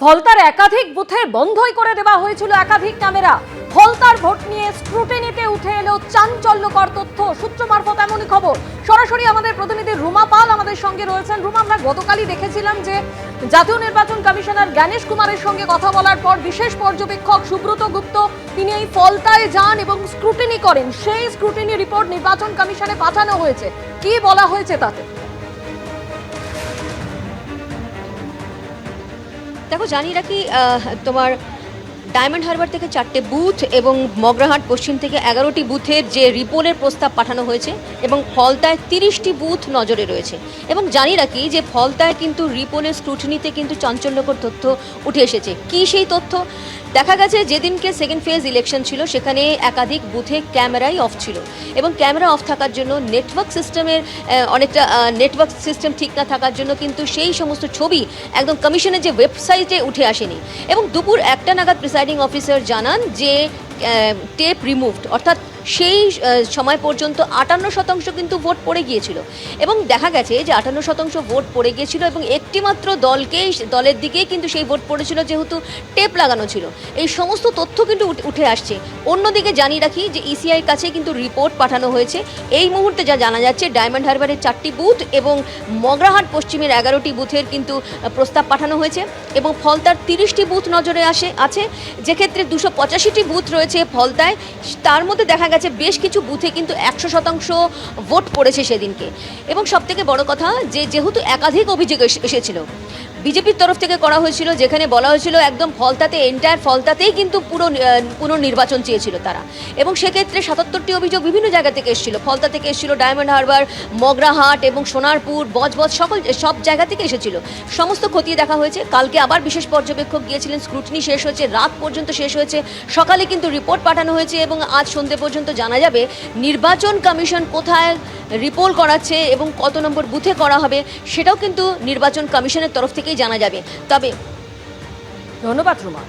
ফলতার একাধিক বুথে বন্ধই করে দেওয়া হয়েছিল একাধিক ক্যামেরা। ফলতার ভোট নিয়ে স্ক্রুটিনিতে উঠে এলো চাঞ্চল্যকর তথ্য। সূত্র মারফত এমনই খবর। সরাসরি আমাদের প্রতিনিধি রুমা পাল আমাদের সঙ্গে রয়েছেন। রুমা, আমরা গতকালই দেখেছিলাম যে জাতীয় নির্বাচন কমিশনার জ্ঞানেশ কুমারের সঙ্গে কথা বলার পর বিশেষ পর্যবেক্ষক সুব্রত গুপ্ত তিনি এই ফলতায় যান এবং স্ক্রুটিনি করেন। সেই স্ক্রুটিনি রিপোর্ট নির্বাচন কমিশনে পাঠানো হয়েছে। কি বলা হয়েছে তাতে? দেখো, জানি রাখি তোমার ডায়মন্ড হারবার থেকে 4টে বুথ এবং মগরাহাট পশ্চিম থেকে 11টি বুথের যে রিপোর্টের প্রস্তাব পাঠানো হয়েছে এবং ফলতায় 30টি বুথ নজরে রয়েছে। এবং জানি রাখি যে ফলতায় কিন্তু রিপোর্টের স্ক্রুটিনিতে কিন্তু চাঞ্চল্যকর তথ্য উঠে এসেছে। কি সেই তথ্য? দেখা গেছে যেদিনকে সেকেন্ড ফেজ ইলেকশন ছিল সেখানে একাধিক বুথে ক্যামেরাই অফ ছিল এবং ক্যামেরা অফ থাকার জন্য নেটওয়ার্ক সিস্টেমের অনেকটা নেটওয়ার্ক সিস্টেম ঠিক না থাকার জন্য কিন্তু সেই সমস্ত ছবি একদম কমিশনের যে ওয়েবসাইটে উঠে আসেনি। এবং দুপুর 1টা নাগাদ প্রিসাইডিং অফিসার জানান যে টেপ রিমুভড, অর্থাৎ সেই সময় পর্যন্ত 58% কিন্তু ভোট পড়ে গিয়েছিল। এবং দেখা গেছে যে 58% ভোট পড়ে গিয়েছিল এবং একটি মাত্র দলের দিকেই কিন্তু সেই ভোট পড়েছিল, যেহেতু টেপ লাগানো ছিল। এই সমস্ত তথ্য কিন্তু উঠে আসছে। অন্যদিকে জানিয়ে রাখি যে ইসিআইয়ের কাছে কিন্তু রিপোর্ট পাঠানো হয়েছে। এই মুহূর্তে যা জানা যাচ্ছে, ডায়মন্ড হারবারের 4টি বুথ এবং মগরাহাট পশ্চিমের 11টি বুথের কিন্তু প্রস্তাব পাঠানো হয়েছে এবং ফলতার 30টি বুথ নজরে আছে, যেক্ষেত্রে 285টি বুথ রয়েছে ফলতায়। তার মধ্যে দেখা গেছে বেশ কিছু বুথে কিন্তু 100% ভোট পড়েছে সেদিনকে। এবং সবথেকে বড় কথা, যেহেতু একাধিক অভিযোগ এসেছিল বিজেপির তরফ থেকে করা হয়েছিল, যেখানে বলা হয়েছিল একদম এন্টায়ার ফলতাতেই কিন্তু পুনর্নির্বাচন চেয়েছিল তারা। এবং সেক্ষেত্রে 77টি অভিযোগ বিভিন্ন জায়গা থেকে এসেছিল। ফলতা থেকে এসেছিল, ডায়মন্ড হারবার, মগরাহাট এবং সোনারপুর, বজবজ সব জায়গা থেকে এসেছিল। সমস্ত খতিয়ে দেখা হয়েছে। কালকে আবার বিশেষ পর্যবেক্ষক গিয়েছিলেন, স্ক্রুটিনি শেষ হয়েছে, রাত পর্যন্ত শেষ হয়েছে, সকালে কিন্তু রিপোর্ট পাঠানো হয়েছে এবং আজ সন্ধ্যে পর্যন্ত জানা যাবে নির্বাচন কমিশন কোথায় রিপোর্ট করাচ্ছে এবং কত নম্বর বুথে করা হবে, সেটাও কিন্তু নির্বাচন কমিশনের তরফ থেকেই জানা যাবে। তবে ধন্যবাদ রুমা।